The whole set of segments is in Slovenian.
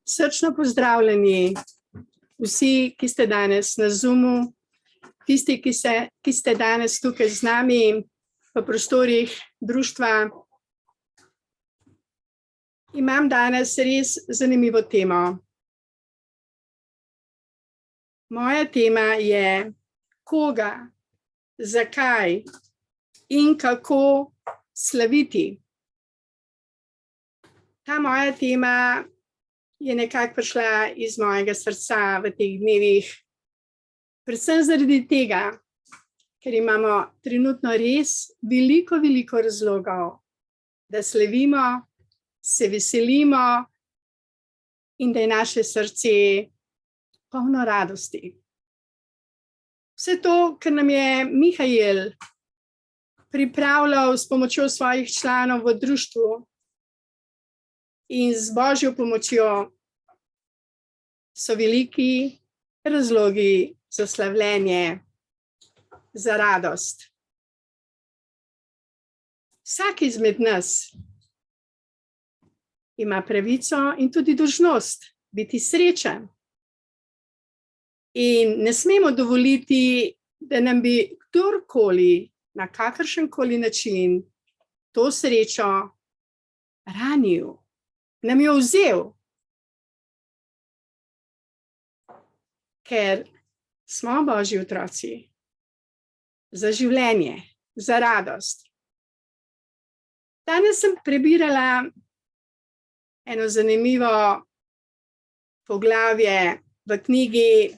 Srčno pozdravljeni vsi, ki ste danes na Zoomu, tisti, ki ste danes tukaj z nami v prostorih društva. Imam danes res zanimivo temo. Moja tema je, koga, zakaj in kako slaviti. Ta moja tema je nekako prišla iz mojega srca v teh dnevih. Predvsem zaradi tega, ker imamo trenutno res veliko razlogov, da slavimo, se veselimo in da je naše srce polno radosti. Vse to, kar nam je Mihael pripravljal s pomočjo svojih članov v društvu in z Božjo pomočjo, so veliki razlogi za slavljenje, za radost. Vsak izmed nas ima pravico in tudi dolžnost biti srečen. In ne smemo dovoliti, da nam bi kdorkoli na kakršenkoli način to srečo ranil, nam jo vzel. Ker smo Božji otroci za življenje, za radost. Danes sem prebirala eno zanimivo poglavje v knjigi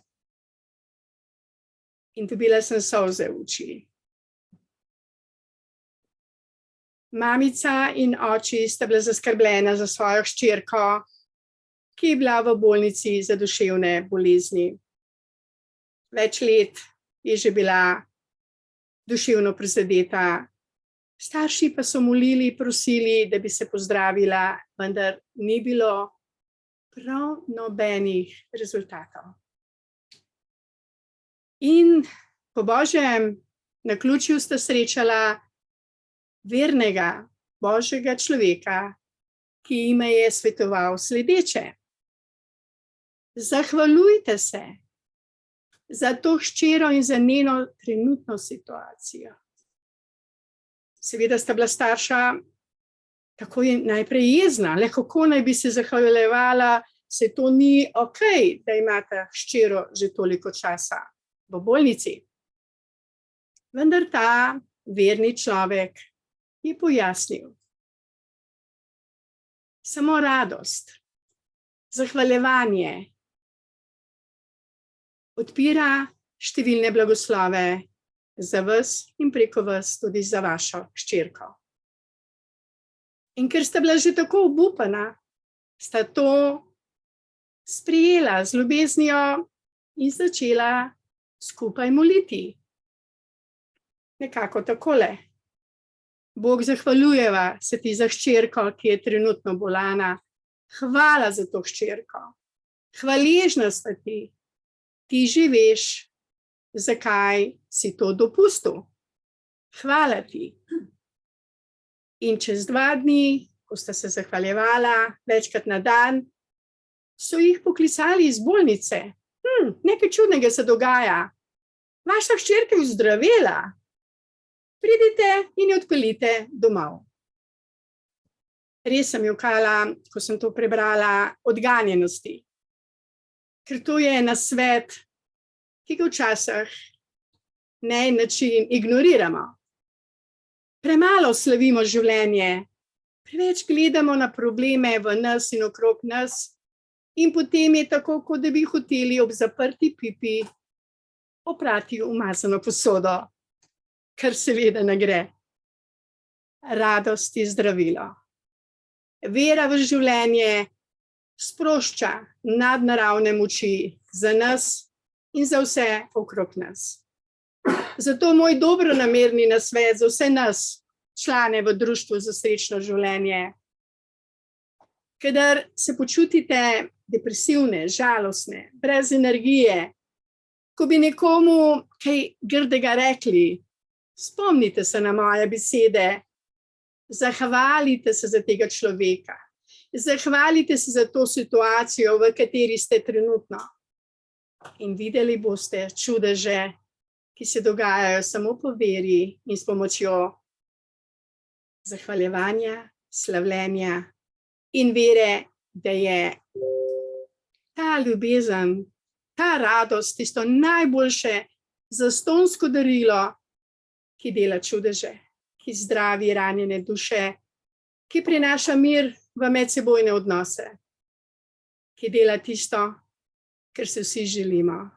in dobila sem solze v oči. Mamica in oči sta bila zaskrbljena za svojo hčerko, ki je bila v bolnici za duševne bolezni. Več let je že bila duševno prizadeta. Starši pa so molili, prosili, da bi se pozdravila, vendar ni bilo prav nobenih rezultatov. In po Božjem naključju sta srečala vernega Božjega človeka, ki jima je svetoval sledeče. Zahvaljujte se za to hčero in za njeno trenutno situacijo. Seveda sta bila starša tako najprej jezna, le kako naj bi se zahvaljevala, se to ni okej, da imata hčero že toliko časa v bolnici. Vendar ta verni človek je pojasnil. Samo radost, zahvaljevanje odpira številne blagoslove za vas in preko vas tudi za vašo hčerko. In ker sta bila že tako obupana, sta to sprejela z ljubeznijo in začela skupaj moliti. Nekako takole. Bog, zahvaljujeva se ti za hčerko, ki je trenutno bolana. Hvala za to hčerko. Hvaležna sta ti. Ti že veš, zakaj si to dopustil. Hvala ti. In čez 2 dni, ko sta se zahvaljevala večkrat na dan, so jih poklicali iz bolnice. Nekaj čudnega se dogaja. Vaša hčerka je ozdravela. Pridite in jo odpeljite domov. Res sem jokala, ko sem to prebrala, odganjenosti. Ker to je nasvet, ki ga včasih na en način ignoriramo. Premalo slavimo življenje, preveč gledamo na probleme v nas in okrog nas in potem je tako, kot da bi hoteli ob zaprti pipi oprati umazano posodo, kar seveda ne gre. Radost je zdravilo. Vera v življenje sprošča nadnaravne moči za nas in za vse okrog nas. Zato moj dobronamerni nasvet za vse nas, člane v društvu za srečno življenje. Kadar se počutite depresivne, žalostne, brez energije, ko bi nekomu kaj grdega rekli, spomnite se na moje besede, zahvalite se za tega človeka Zahvalite se za to situacijo, v kateri ste trenutno. In videli boste čudeže, ki se dogajajo samo po veri in s pomočjo zahvaljevanja, slavljenja in vere, da je ta ljubezen, ta radost, tisto najboljše zastonjsko darilo, ki dela čudeže, ki zdravi ranjene duše, ki prinaša mir v medsebojne odnose, ki dela tisto, kar se vsi želimo.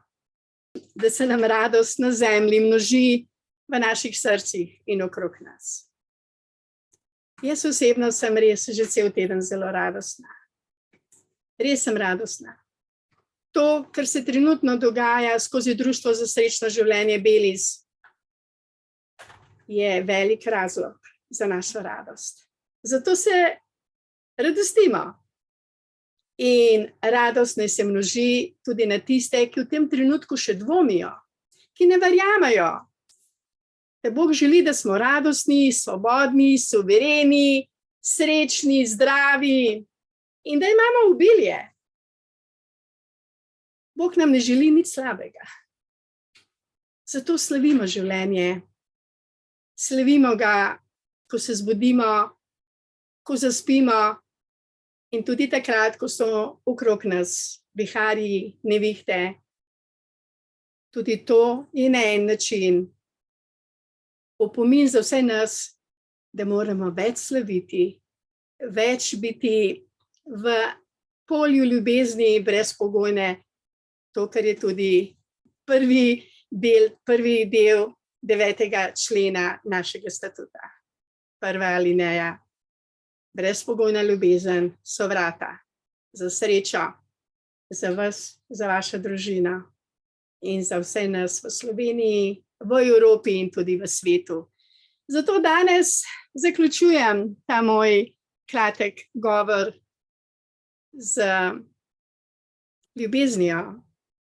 Da se nam radost na zemlji množi v naših srcih in okrog nas. Jaz osebno sem res že cel teden zelo radostna. Res sem radostna. To, kar se trenutno dogaja skozi Društvo za srečno življenje Belis, je velik razlog za našo radost. Zato se radostimo. In radost naj se množi tudi na tiste, ki v tem trenutku še dvomijo, ki ne verjamejo, da Bog želi, da smo radostni, svobodni, suvereni, srečni, zdravi in da imamo obilje. Bog nam ne želi nič slabega. Zato slavimo življenje. Slavimo ga, ko se zbudimo, ko zaspimo in tudi takrat, ko so okrog nas viharji, nevihte. Tudi to je na en način opomin za vse nas, da moramo več slaviti, več biti v polju ljubezni brezpogojne, to, kar je tudi prvi del 9. člena našega statuta. Prva alineja. Brezpogojna ljubezen so vrata za srečo, za vas, za vašo družino in za vse nas v Sloveniji, v Evropi in tudi v svetu. Zato danes zaključujem ta moj kratek govor z ljubeznijo.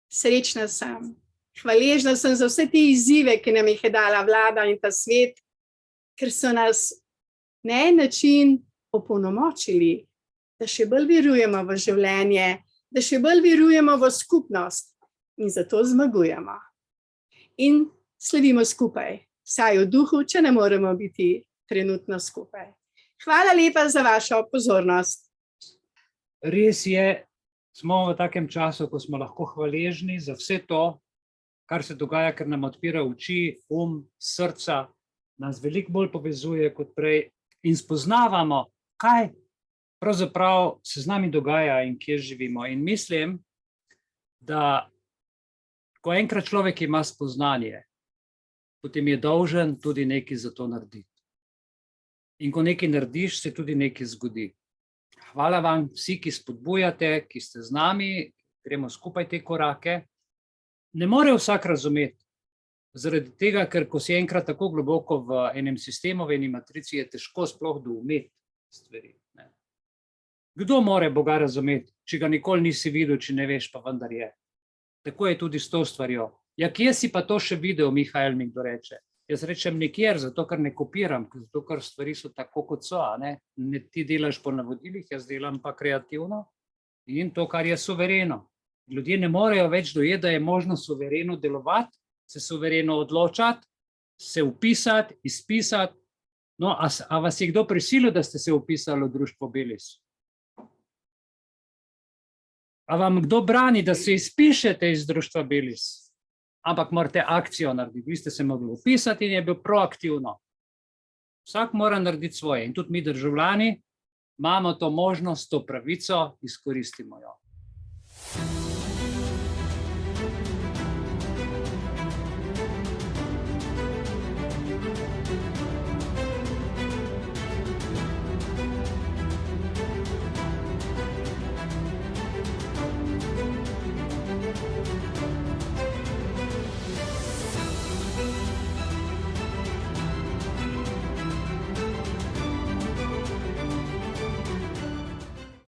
Srečna sem, hvaležna sem za vse te izzive, ki nam jih je dala vlada in ta svet, ker so nas na en način opolnomočili, da še bolj verujemo v življenje, da še bolj verujemo v skupnost in zato zmagujemo. In slavimo skupaj, vsaj v duhu, če ne moremo biti trenutno skupaj. Hvala lepa za vašo pozornost. Res je, smo v takem času, ko smo lahko hvaležni za vse to, kar se dogaja, ker nam odpira oči, srca, nas veliko bolj povezuje kot prej in spoznavamo, kaj pravzaprav se z nami dogaja in kje živimo. In mislim, da ko enkrat človek ima spoznanje, potem je dolžen tudi nekaj za to narediti. In ko nekaj narediš, se tudi nekaj zgodi. Hvala vam vsi, ki spodbujate, ki ste z nami, gremo skupaj te korake. Ne more vsak razumeti, zaradi tega, ker ko si enkrat tako globoko v enem sistemu, v eni matrici, je težko sploh doumeti stvari. Ne. Kdo more Boga razumeti, če ga nikoli nisi videl, če ne veš, pa vendar je. Tako je tudi s to stvarjo. Ja, kje si pa to še videl, Mihajl mi kdo reče? Jaz rečem nikjer, zato ker ne kopiram, zato ker stvari so tako, kot so. Ne ti delaš po navodilih, jaz delam pa kreativno in to, kar je suvereno. Ljudje ne morejo več dojeti, da je možno suvereno delovati, se suvereno odločati, se vpisati, izpisati. No, a vas je kdo prisilil, da ste se vpisali v Društvo Belis? A vam kdo brani, da se izpišete iz Društva Belis? Ampak morate akcijo narediti. Vi ste se mogli vpisati in je bil proaktivno. Vsak mora narediti svoje. In tudi mi državljani imamo to možnost, to pravico, izkoristimo jo.